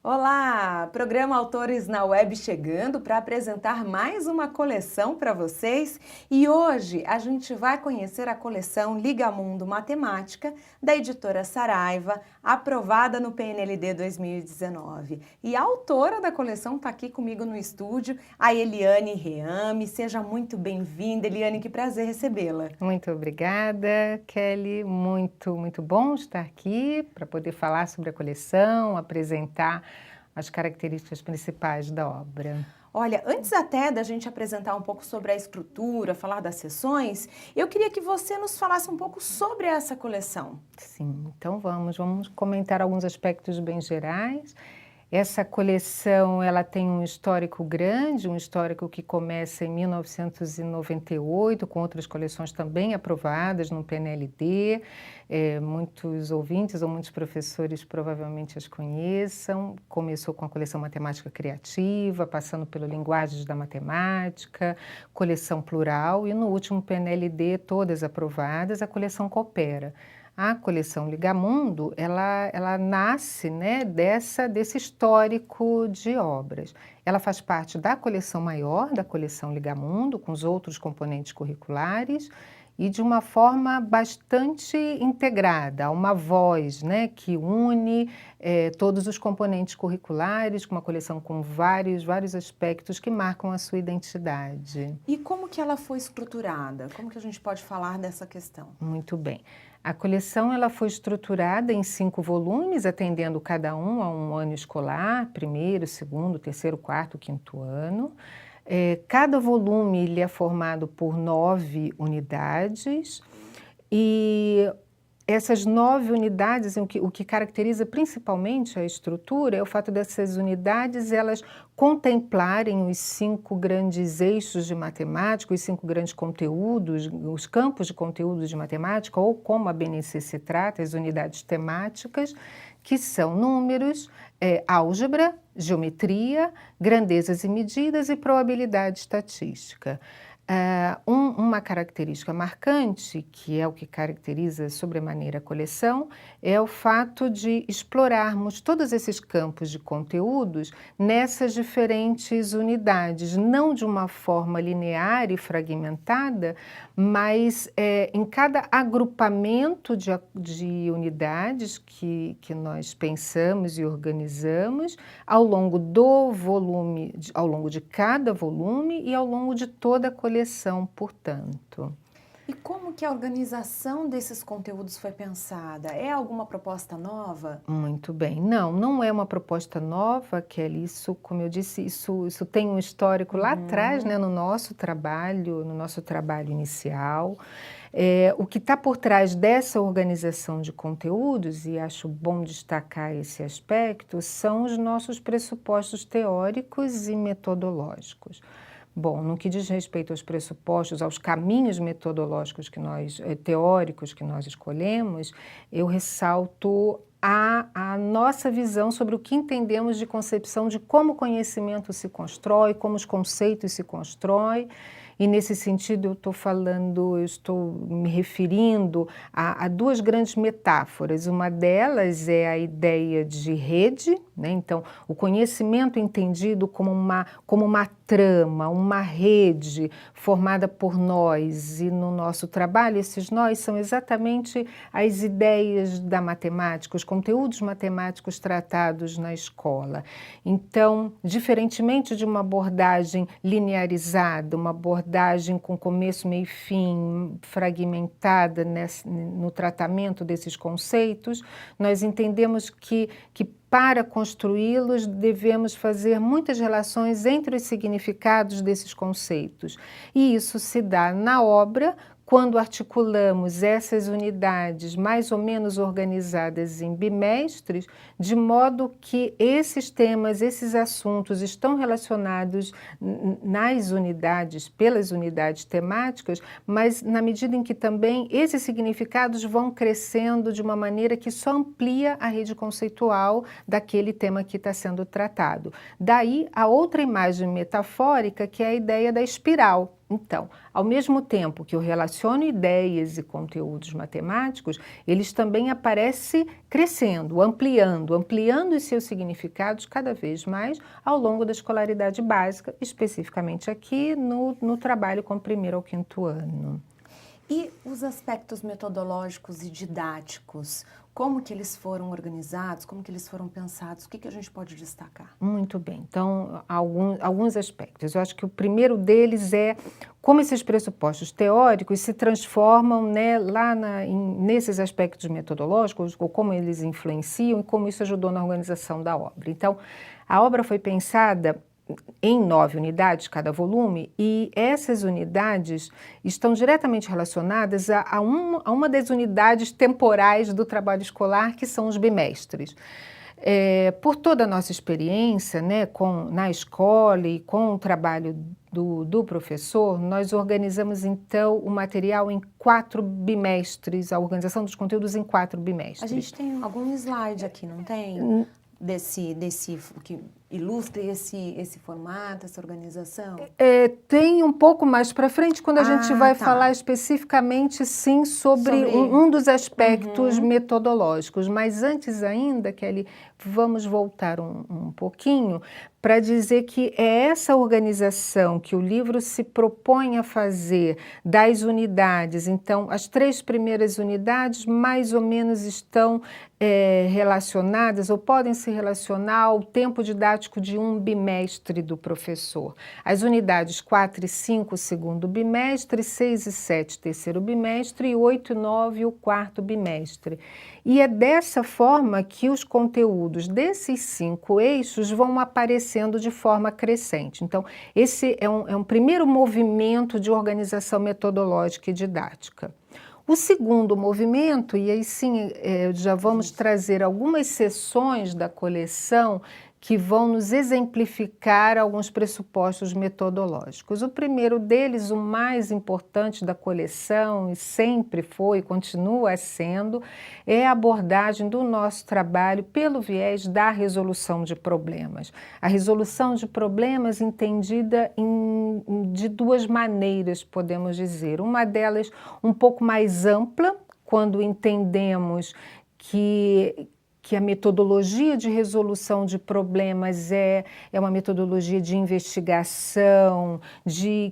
Olá! Programa Autores na Web chegando para apresentar mais uma coleção para vocês e hoje a gente vai conhecer a coleção Liga Mundo Matemática da editora Saraiva, aprovada no PNLD 2019. E a autora da coleção está aqui comigo no estúdio, a Eliane Reame. Seja muito bem-vinda, Eliane, que prazer recebê-la. Muito obrigada, Kelly. Muito bom estar aqui para poder falar sobre a coleção, apresentar as características principais da obra. Olha, antes até da gente apresentar um pouco sobre a estrutura, falar das sessões, eu queria que você nos falasse um pouco sobre essa coleção. Sim, então vamos comentar alguns aspectos bem gerais. Essa coleção, ela tem um histórico grande, um histórico que começa em 1998, com outras coleções também aprovadas no PNLD. Muitos ouvintes ou muitos professores provavelmente as conheçam. Começou com a coleção Matemática Criativa, passando pelo Linguagens da Matemática, coleção Plural e no último PNLD, todas aprovadas, a coleção Coopera. A coleção Ligamundo, ela nasce, né, desse histórico de obras. Ela faz parte da coleção maior, da coleção Ligamundo, com os outros componentes curriculares, e de uma forma bastante integrada, uma voz, né, que une todos os componentes curriculares, com uma coleção com vários aspectos que marcam a sua identidade. E como que ela foi estruturada? Como que a gente pode falar dessa questão? Muito bem. A coleção ela foi estruturada em 5 volumes, atendendo cada um a um ano escolar, primeiro, segundo, terceiro, quarto, quinto ano. Cada volume ele é formado por 9 unidades e essas 9 unidades, o que caracteriza principalmente a estrutura é o fato dessas unidades elas contemplarem os 5 grandes eixos de matemática, os 5 grandes conteúdos, os campos de conteúdos de matemática, ou como a BNCC se trata, as unidades temáticas, que são números, álgebra, geometria, grandezas e medidas e probabilidade estatística. Uma característica marcante, que é o que caracteriza sobremaneira a coleção, é o fato de explorarmos todos esses campos de conteúdos nessas diferentes unidades, não de uma forma linear e fragmentada, mas em cada agrupamento de unidades que nós pensamos e organizamos ao longo do volume, ao longo de cada volume e ao longo de toda a coleção, portanto. E como que a organização desses conteúdos foi pensada? É alguma proposta nova? Muito bem. Não é uma proposta nova, Kelly. Isso, como eu disse, isso tem um histórico lá atrás, né, no nosso trabalho inicial. O que está por trás dessa organização de conteúdos, e acho bom destacar esse aspecto, são os nossos pressupostos teóricos e metodológicos. Bom, no que diz respeito aos pressupostos, aos caminhos metodológicos teóricos que nós escolhemos, eu ressalto a nossa visão sobre o que entendemos de concepção de como o conhecimento se constrói, como os conceitos se constroem. E nesse sentido eu estou me referindo a 2 grandes metáforas. Uma delas é a ideia de rede, né? Então, o conhecimento entendido como uma trama, uma rede formada por nós. E no nosso trabalho, esses nós são exatamente as ideias da matemática, os conteúdos matemáticos tratados na escola. Então, diferentemente de uma abordagem linearizada, uma abordagem com começo, meio e fim, fragmentada no tratamento desses conceitos, nós entendemos que para construí-los devemos fazer muitas relações entre os significados desses conceitos. E isso se dá na obra, quando articulamos essas unidades mais ou menos organizadas em bimestres, de modo que esses temas, esses assuntos estão relacionados nas unidades, pelas unidades temáticas, mas na medida em que também esses significados vão crescendo de uma maneira que só amplia a rede conceitual daquele tema que está sendo tratado. Daí a outra imagem metafórica, que é a ideia da espiral. Então, ao mesmo tempo que eu relaciono ideias e conteúdos matemáticos, eles também aparecem crescendo, ampliando os seus significados cada vez mais ao longo da escolaridade básica, especificamente aqui no trabalho com o 1º ao 5º ano. E os aspectos metodológicos e didáticos, como que eles foram organizados, como que eles foram pensados, o que a gente pode destacar? Muito bem, então alguns aspectos. Eu acho que o primeiro deles é como esses pressupostos teóricos se transformam, né, nesses aspectos metodológicos, ou como eles influenciam e como isso ajudou na organização da obra. Então, a obra foi pensada em 9 unidades cada volume, e essas unidades estão diretamente relacionadas a uma das unidades temporais do trabalho escolar, que são os bimestres. Por toda a nossa experiência, né, na escola e com o trabalho do professor, nós organizamos então o material em 4 bimestres, a organização dos conteúdos em 4 bimestres. A gente tem algum slide aqui, não tem? Desse que ilustre esse formato, essa organização? Tem um pouco mais para frente, quando a gente vai falar especificamente, sim, sobre um dos aspectos metodológicos. Mas antes ainda, Kelly, vamos voltar um pouquinho para dizer que é essa organização que o livro se propõe a fazer das unidades. Então, as 3 primeiras unidades mais ou menos estão relacionadas ou podem se relacionar ao tempo didático de um bimestre do professor. As unidades 4 e 5, o 2º bimestre, 6 e 7, 3º bimestre, e 8 e 9, o 4º bimestre. E é dessa forma que os conteúdos desses 5 eixos vão aparecendo de forma crescente. Então, esse é um primeiro movimento de organização metodológica e didática. O segundo movimento, e aí sim já vamos trazer algumas seções da coleção que vão nos exemplificar alguns pressupostos metodológicos. O primeiro deles, o mais importante da coleção, e sempre foi e continua sendo, é a abordagem do nosso trabalho pelo viés da resolução de problemas. A resolução de problemas entendida de 2 maneiras, podemos dizer. Uma delas um pouco mais ampla, quando entendemos que a metodologia de resolução de problemas é uma metodologia de investigação,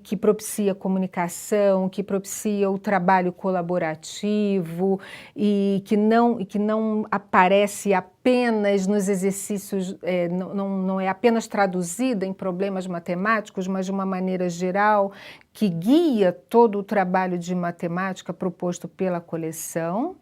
que propicia comunicação, que propicia o trabalho colaborativo e que não aparece apenas nos exercícios, não é apenas traduzida em problemas matemáticos, mas de uma maneira geral, que guia todo o trabalho de matemática proposto pela coleção.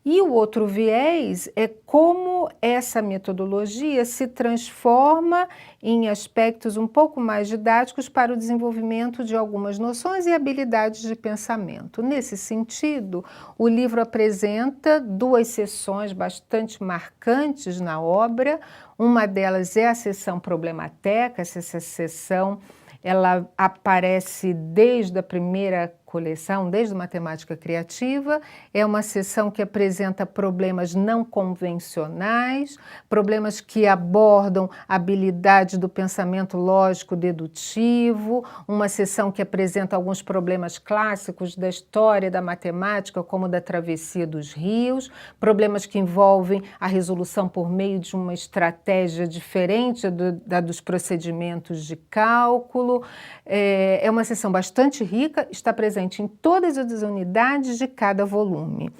E o outro viés é como essa metodologia se transforma em aspectos um pouco mais didáticos para o desenvolvimento de algumas noções e habilidades de pensamento. Nesse sentido, o livro apresenta 2 seções bastante marcantes na obra. Uma delas é a seção Problemateca. Essa seção ela aparece desde a primeira coleção, desde Matemática Criativa. É uma seção que apresenta problemas não convencionais, problemas que abordam habilidades do pensamento lógico dedutivo, uma seção que apresenta alguns problemas clássicos da história da matemática, como da travessia dos rios, problemas que envolvem a resolução por meio de uma estratégia diferente da dos procedimentos de cálculo. É uma seção bastante rica, está presente em todas as unidades de cada volume.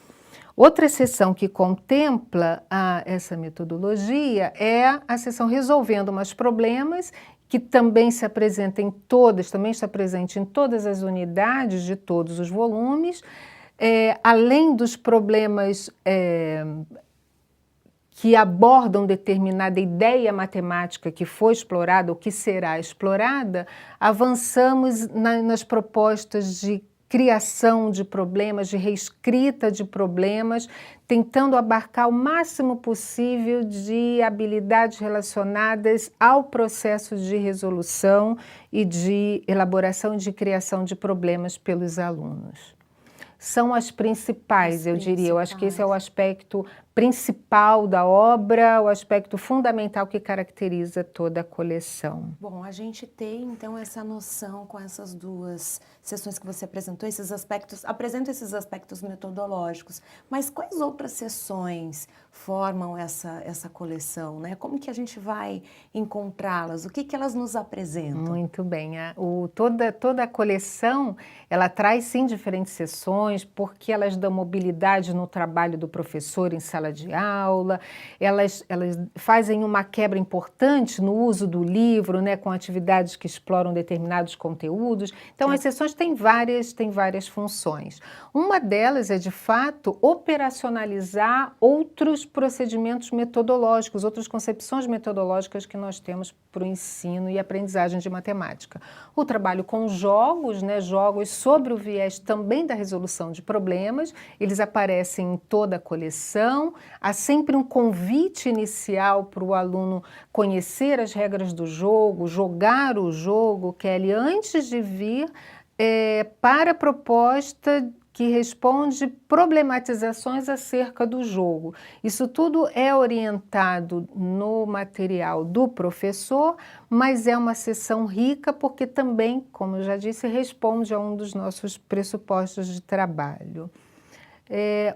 Outra seção que contempla essa metodologia é a seção Resolvendo Mais Problemas, que também se apresenta também está presente em todas as unidades de todos os volumes, além dos problemas que abordam determinada ideia matemática que foi explorada ou que será explorada, avançamos nas propostas de criação de problemas, de reescrita de problemas, tentando abarcar o máximo possível de habilidades relacionadas ao processo de resolução e de elaboração e de criação de problemas pelos alunos. São as principais, eu diria. Eu acho que esse é o aspecto principal da obra, o aspecto fundamental que caracteriza toda a coleção. Bom, a gente tem então essa noção com essas duas sessões que você apresentou, apresenta esses aspectos metodológicos, mas quais outras sessões formam essa coleção, né? Como que a gente vai encontrá-las? O que que elas nos apresentam? Muito bem. Toda a coleção, ela traz sim diferentes sessões, porque elas dão mobilidade no trabalho do professor em sala de aula, elas fazem uma quebra importante no uso do livro, né, com atividades que exploram determinados conteúdos. Então, as sessões têm várias funções. Uma delas é, de fato, operacionalizar outros procedimentos metodológicos, outras concepções metodológicas que nós temos para o ensino e aprendizagem de matemática. O trabalho com jogos, né, jogos sobre o viés também da resolução de problemas, eles aparecem em toda a coleção. Há sempre um convite inicial para o aluno conhecer as regras do jogo, jogar o jogo, Kelly, antes de vir para a proposta que responde problematizações acerca do jogo. Isso tudo é orientado no material do professor, mas é uma sessão rica porque também, como eu já disse, responde a um dos nossos pressupostos de trabalho.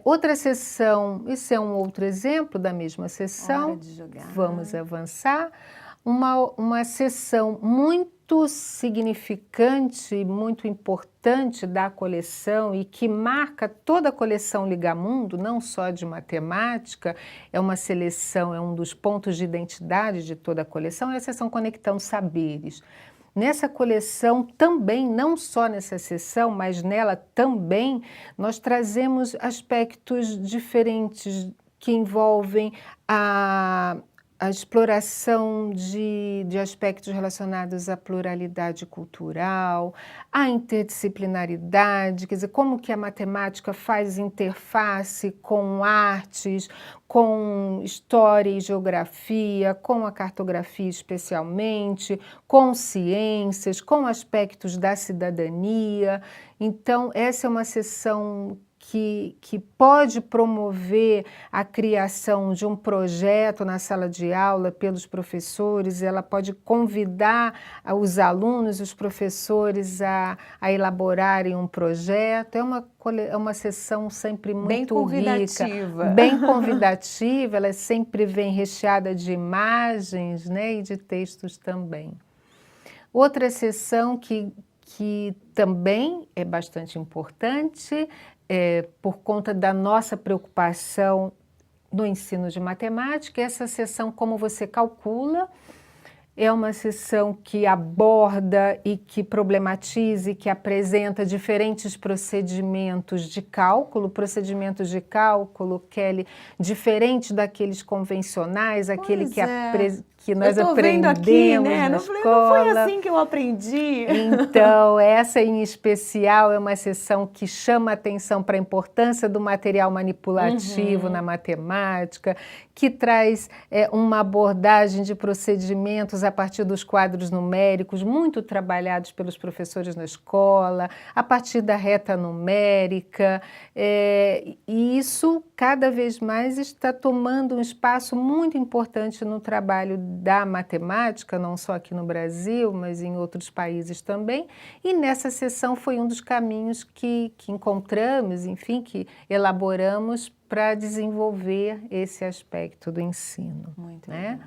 Outra sessão, esse é um outro exemplo da mesma sessão. Hora de jogar. Vamos avançar. Uma sessão muito significante, muito importante da coleção e que marca toda a coleção Ligamundo, não só de matemática, é uma seleção, é um dos pontos de identidade de toda a coleção, é a sessão Conectando Saberes. Nessa coleção também, não só nessa sessão, mas nela também, nós trazemos aspectos diferentes que envolvem a exploração de aspectos relacionados à pluralidade cultural, à interdisciplinaridade, quer dizer, como que a matemática faz interface com artes, com história e geografia, com a cartografia especialmente, com ciências, com aspectos da cidadania. Então, essa é uma sessão que pode promover a criação de um projeto na sala de aula pelos professores, ela pode convidar os alunos, os professores a elaborarem um projeto. É uma sessão sempre muito bem convidativa. Rica, bem convidativa, ela sempre vem recheada de imagens, né, e de textos também. Outra sessão que também é bastante importante, por conta da nossa preocupação no ensino de matemática, essa sessão Como Você Calcula, é uma sessão que aborda e que problematiza e que apresenta diferentes procedimentos de cálculo, Kelly, diferentes daqueles convencionais, aquele que nós aprendemos aqui, né? na escola. Não foi assim que eu aprendi. Então, essa em especial é uma sessão que chama atenção para a importância do material manipulativo na matemática, que traz uma abordagem de procedimentos a partir dos quadros numéricos, muito trabalhados pelos professores na escola, a partir da reta numérica, e isso cada vez mais está tomando um espaço muito importante no trabalho da matemática, não só aqui no Brasil, mas em outros países também, e nessa sessão foi um dos caminhos que encontramos, enfim, que elaboramos para desenvolver esse aspecto do ensino. Muito né?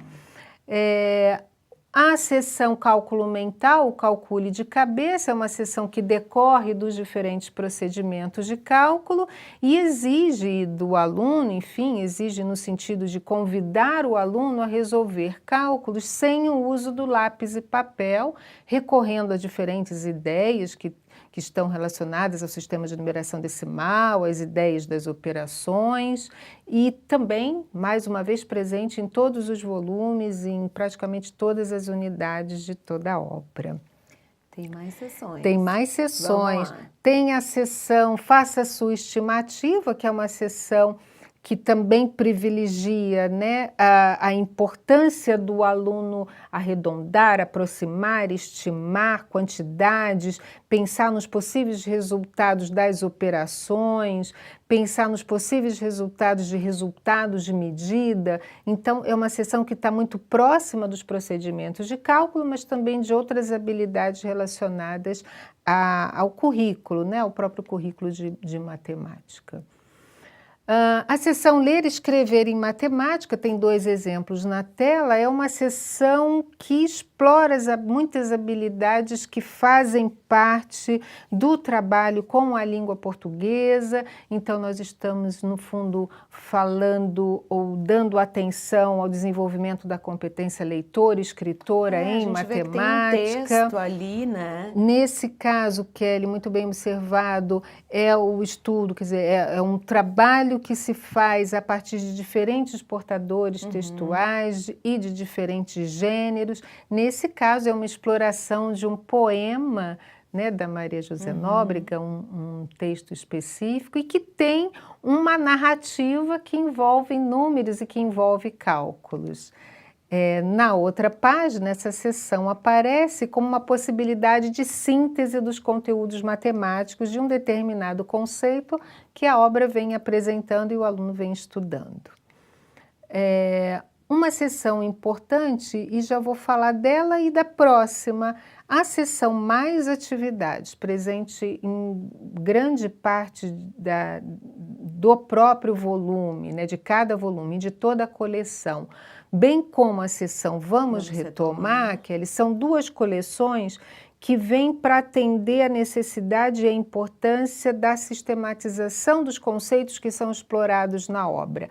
legal. A sessão Cálculo Mental, o Calcule de Cabeça, é uma sessão que decorre dos diferentes procedimentos de cálculo e exige do aluno, enfim, exige no sentido de convidar o aluno a resolver cálculos sem o uso do lápis e papel, recorrendo a diferentes ideias que estão relacionadas ao sistema de numeração decimal, às ideias das operações e também, mais uma vez, presente em todos os volumes, em praticamente todas as unidades de toda a obra. Tem mais sessões. Tem mais sessões. Tem a sessão Faça a Sua Estimativa, que é uma sessão que também privilegia, né, a importância do aluno arredondar, aproximar, estimar quantidades, pensar nos possíveis resultados das operações, pensar nos possíveis resultados de medida. Então, é uma seção que está muito próxima dos procedimentos de cálculo, mas também de outras habilidades relacionadas ao currículo, né, ao próprio currículo de matemática. A seção Ler e Escrever em Matemática, tem 2 exemplos na tela, é uma seção que explora muitas habilidades que fazem parte do trabalho com a língua portuguesa. Então, nós estamos, no fundo, falando ou dando atenção ao desenvolvimento da competência leitora e escritora em matemática. A gente vê que tem um texto ali, né? Nesse caso, Kelly, muito bem observado, é o estudo, quer dizer, é um trabalho que se faz a partir de diferentes portadores textuais e de diferentes gêneros. Nesse caso, é uma exploração de um poema, né, da Maria José Nóbrega, um texto específico, e que tem uma narrativa que envolve números e que envolve cálculos. Na outra página, essa seção aparece como uma possibilidade de síntese dos conteúdos matemáticos de um determinado conceito que a obra vem apresentando e o aluno vem estudando. Uma seção importante, e já vou falar dela e da próxima, a seção Mais Atividades, presente em grande parte do próprio volume, né, de cada volume, de toda a coleção, bem como a seção Vamos Retomar, que são 2 coleções que vêm para atender a necessidade e a importância da sistematização dos conceitos que são explorados na obra.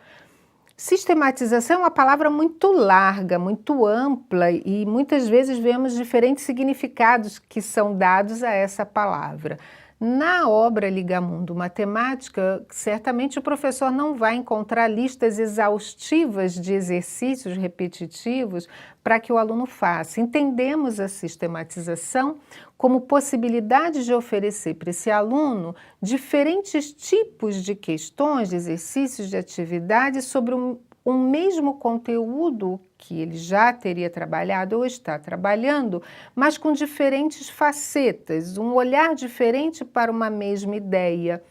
Sistematização é uma palavra muito larga, muito ampla, e muitas vezes vemos diferentes significados que são dados a essa palavra. Na obra Ligamundo Matemática, certamente o professor não vai encontrar listas exaustivas de exercícios repetitivos para que o aluno faça. Entendemos a sistematização como possibilidade de oferecer para esse aluno diferentes tipos de questões, de exercícios, de atividades sobre um mesmo conteúdo que ele já teria trabalhado ou está trabalhando, mas com diferentes facetas, um olhar diferente para uma mesma ideia.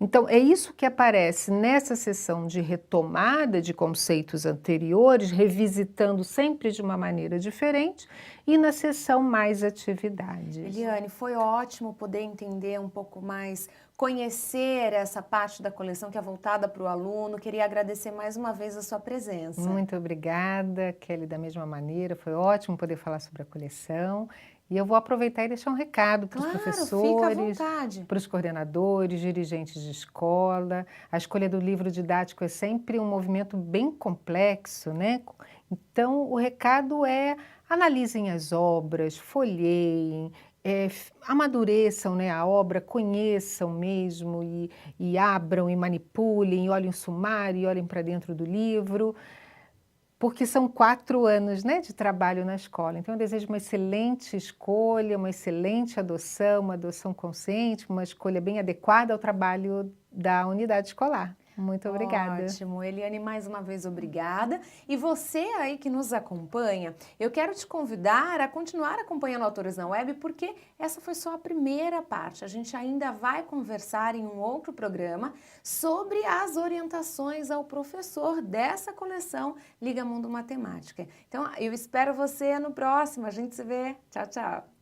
Então, é isso que aparece nessa sessão de retomada de conceitos anteriores, revisitando sempre de uma maneira diferente, e na sessão Mais Atividades. Eliane, foi ótimo poder entender um pouco mais, conhecer essa parte da coleção que é voltada para o aluno. Queria agradecer mais uma vez a sua presença. Muito obrigada, Kelly, da mesma maneira. Foi ótimo poder falar sobre a coleção. E eu vou aproveitar e deixar um recado para os professores, para os coordenadores, dirigentes de escola. A escolha do livro didático é sempre um movimento bem complexo, né? Então, o recado é: analisem as obras, folheiem, amadureçam, né, a obra, conheçam mesmo e abram e manipulem, e olhem o sumário, e olhem para dentro do livro. Porque são 4 anos, né, de trabalho na escola. Então, eu desejo uma excelente escolha, uma excelente adoção, uma adoção consciente, uma escolha bem adequada ao trabalho da unidade escolar. Muito obrigada. Ótimo. Eliane, mais uma vez, obrigada. E você aí que nos acompanha, eu quero te convidar a continuar acompanhando Autores na Web, porque essa foi só a primeira parte. A gente ainda vai conversar em um outro programa sobre as orientações ao professor dessa coleção Ligamundo Matemática. Então, eu espero você no próximo. A gente se vê. Tchau, tchau.